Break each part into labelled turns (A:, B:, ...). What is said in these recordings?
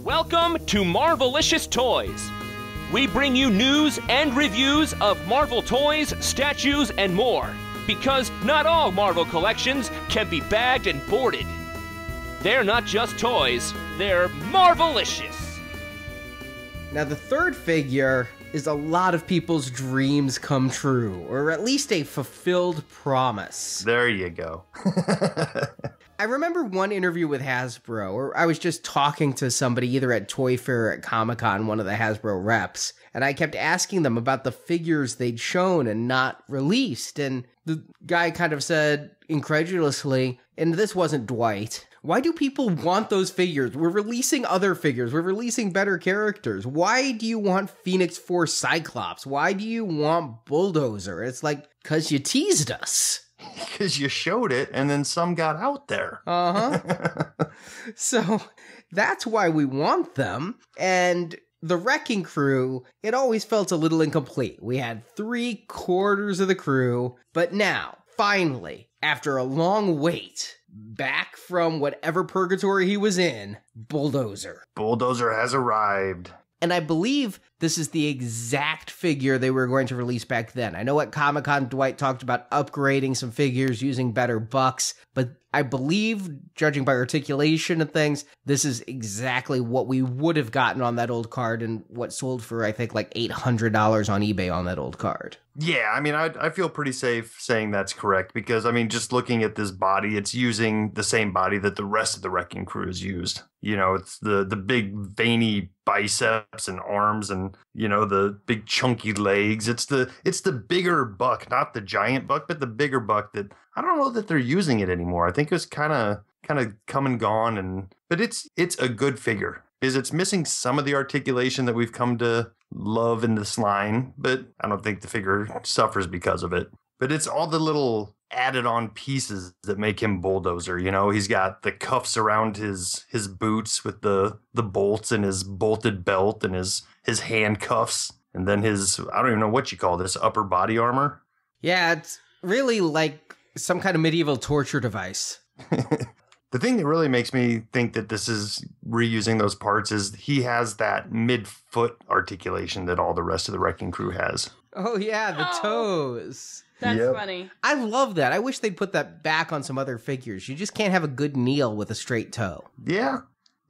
A: Welcome to Marvelicious Toys. We bring you news and reviews of Marvel toys, statues, and more. Because not all Marvel collections can be bagged and boarded. They're not just toys, they're Marvelicious.
B: Now, the third figure is a lot of people's dreams come true, or at least a fulfilled promise.
C: There you go.
B: I remember one interview with Hasbro, or I was just talking to somebody either at Toy Fair or at Comic-Con, one of the Hasbro reps, and I kept asking them about the figures they'd shown and not released, and the guy kind of said incredulously, and this wasn't Dwight, why do people want those figures? We're releasing other figures. We're releasing better characters. Why do you want Phoenix Force Cyclops? Why do you want Bulldozer? It's like, because you teased us.
C: Because you showed it and then some got out there.
B: So that's why we want them. And the Wrecking Crew, it always felt a little incomplete. We had 3/4 of the crew, but now, finally, after a long wait, back from whatever purgatory he was in, Bulldozer.
C: Bulldozer has arrived.
B: And I believe this is the exact figure they were going to release back then. I know at Comic-Con, Dwight talked about upgrading some figures using better bucks, but I believe, judging by articulation and things, this is exactly what we would have gotten on that old card and what sold for, I think, like $800 on eBay on that old card.
C: Yeah, I mean, I feel pretty safe saying that's correct because, I mean, just looking at this body, it's using the same body that the rest of the Wrecking Crew has used. You know, it's the big veiny biceps and arms and, you know, the big chunky legs. It's the bigger buck, not the giant buck, but the bigger buck that I don't know that they're using it anymore. I think it was kind of come and gone, but it's a good figure because it's missing some of the articulation that we've come to love in this line, but I don't think the figure suffers because of it. But it's all the little added on pieces that make him Bulldozer. You know, he's got the cuffs around his boots with the bolts and his bolted belt and his handcuffs. And then his, I don't even know what you call this, upper body armor.
B: Yeah, it's really like some kind of medieval torture device.
C: The thing that really makes me think that this is reusing those parts is he has that mid-foot articulation that all the rest of the Wrecking Crew has.
B: Oh, yeah, the toes.
D: That's funny.
B: I love that. I wish they'd put that back on some other figures. You just can't have a good kneel with a straight toe.
C: Yeah.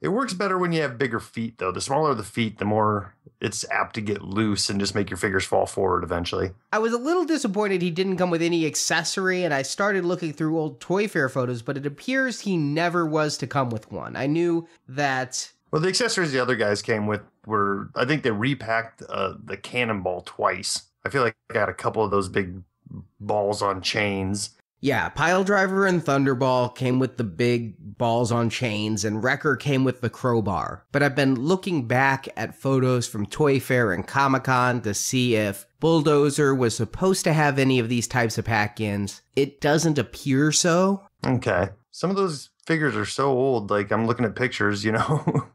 C: It works better when you have bigger feet, though. The smaller the feet, the more it's apt to get loose and just make your figures fall forward eventually.
B: I was a little disappointed he didn't come with any accessory, and I started looking through old Toy Fair photos, but it appears he never was to come with one. I knew that...
C: Well, the accessories the other guys came with were, I think they repacked the Cannonball twice. I feel like I got a couple of those big balls on chains.
B: Yeah, Piledriver and Thunderball came with the big balls on chains, and Wrecker came with the crowbar. But I've been looking back at photos from Toy Fair and Comic-Con to see if Bulldozer was supposed to have any of these types of pack-ins. It doesn't appear so.
C: Okay. Some of those figures are so old, like I'm looking at pictures, you know.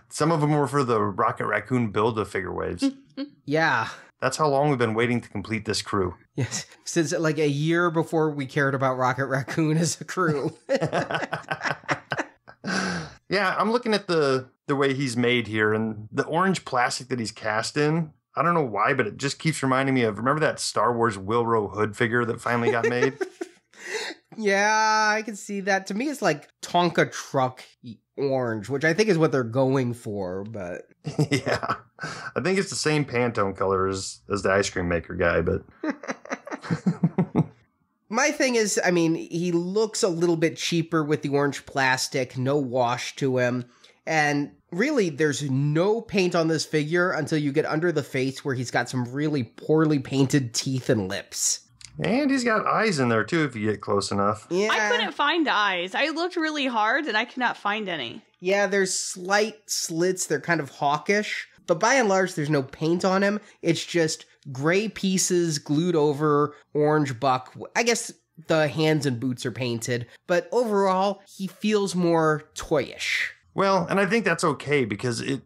C: Some of them were for the Rocket Raccoon Build-A-Figure waves.
B: Yeah.
C: That's how long we've been waiting to complete this crew.
B: Yes, since like a year before we cared about Rocket Raccoon as a crew.
C: Yeah, I'm looking at the way he's made here, and the orange plastic that he's cast in, I don't know why, but it just keeps reminding me of, remember that Star Wars Wilro Hood figure that finally got made?
B: Yeah, I can see that. To me, it's like Tonka truck orange, which I think is what they're going for, but...
C: Yeah, I think it's the same Pantone color as the ice cream maker guy, but...
B: My thing is, I mean, he looks a little bit cheaper with the orange plastic, no wash to him, and really, there's no paint on this figure until you get under the face where he's got some really poorly painted teeth and lips.
C: And he's got eyes in there, too, if you get close enough.
B: Yeah.
D: I couldn't find eyes. I looked really hard, and I could not find any.
B: Yeah, there's slight slits. They're kind of hawkish. But by and large, there's no paint on him. It's just gray pieces glued over orange buck. I guess the hands and boots are painted. But overall, he feels more toyish.
C: Well, and I think that's okay because it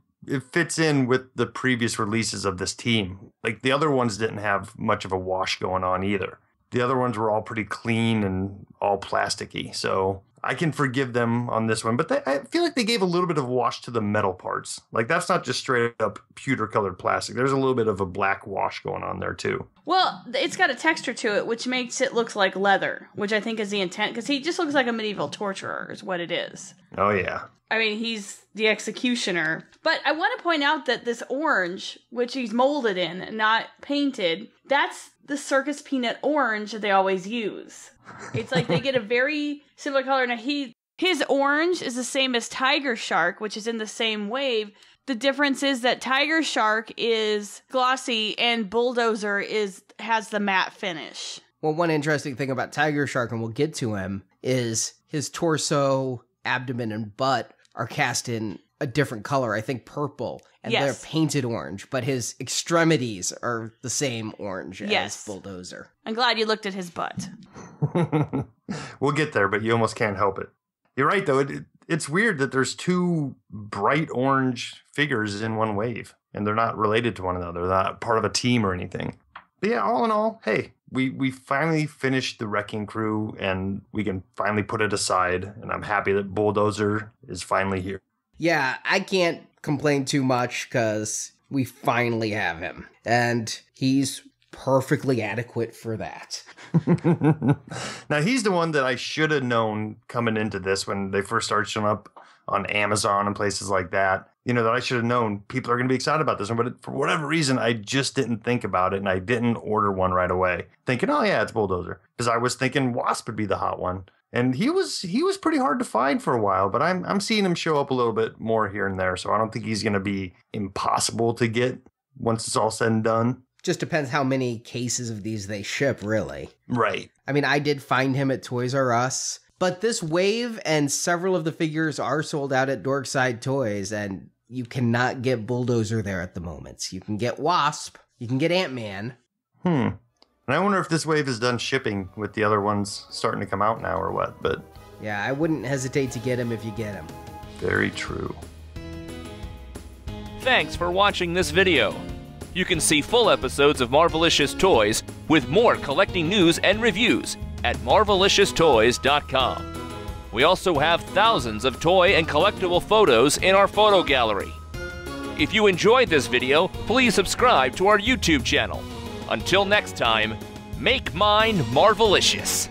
C: fits in with the previous releases of this team. Like, the other ones didn't have much of a wash going on either. The other ones were all pretty clean and all plasticky. So I can forgive them on this one, but I feel like they gave a little bit of wash to the metal parts. Like, that's not just straight up pewter colored plastic. There's a little bit of a black wash going on there too.
D: Well, it's got a texture to it, which makes it look like leather, which I think is the intent, because he just looks like a medieval torturer is what it is.
C: Oh, yeah.
D: I mean, he's the executioner. But I want to point out that this orange, which he's molded in, not painted, that's the circus peanut orange that they always use. It's like they get a very similar color. Now, his orange is the same as Tiger Shark, which is in the same wave. The difference is that Tiger Shark is glossy and Bulldozer has the matte finish.
B: Well, one interesting thing about Tiger Shark, and we'll get to him, is his torso, abdomen, and butt are cast in a different color, I think purple, and they're painted orange, but his extremities are the same orange as Bulldozer.
D: I'm glad you looked at his butt.
C: We'll get there, but you almost can't help it. You're right, though. It's weird that there's two bright orange figures in one wave, and they're not related to one another. They're not part of a team or anything. But yeah, all in all, hey, we finally finished the Wrecking Crew, and we can finally put it aside, and I'm happy that Bulldozer is finally here.
B: Yeah, I can't complain too much because we finally have him, and he's perfectly adequate for that.
C: Now, he's the one that I should have known coming into this when they first started showing up on Amazon and places like that. You know, that I should have known people are going to be excited about this one, but for whatever reason, I just didn't think about it, and I didn't order one right away, thinking, oh yeah, it's Bulldozer, because I was thinking Wasp would be the hot one. And he was pretty hard to find for a while, but I'm seeing him show up a little bit more here and there, so I don't think he's going to be impossible to get once it's all said and done.
B: Just depends how many cases of these they ship, really.
C: Right.
B: I mean, I did find him at Toys R Us, but this wave and several of the figures are sold out at Dorkside Toys, and you cannot get Bulldozer there at the moment. You can get Wasp, you can get Ant-Man.
C: And I wonder if this wave is done shipping with the other ones starting to come out now or what, but...
B: Yeah, I wouldn't hesitate to get him if you get him.
C: Very true.
A: Thanks for watching this video. You can see full episodes of Marvelicious Toys with more collecting news and reviews at marvelicioustoys.com. We also have thousands of toy and collectible photos in our photo gallery. If you enjoyed this video, please subscribe to our YouTube channel. Until next time, make mine Marvelicious.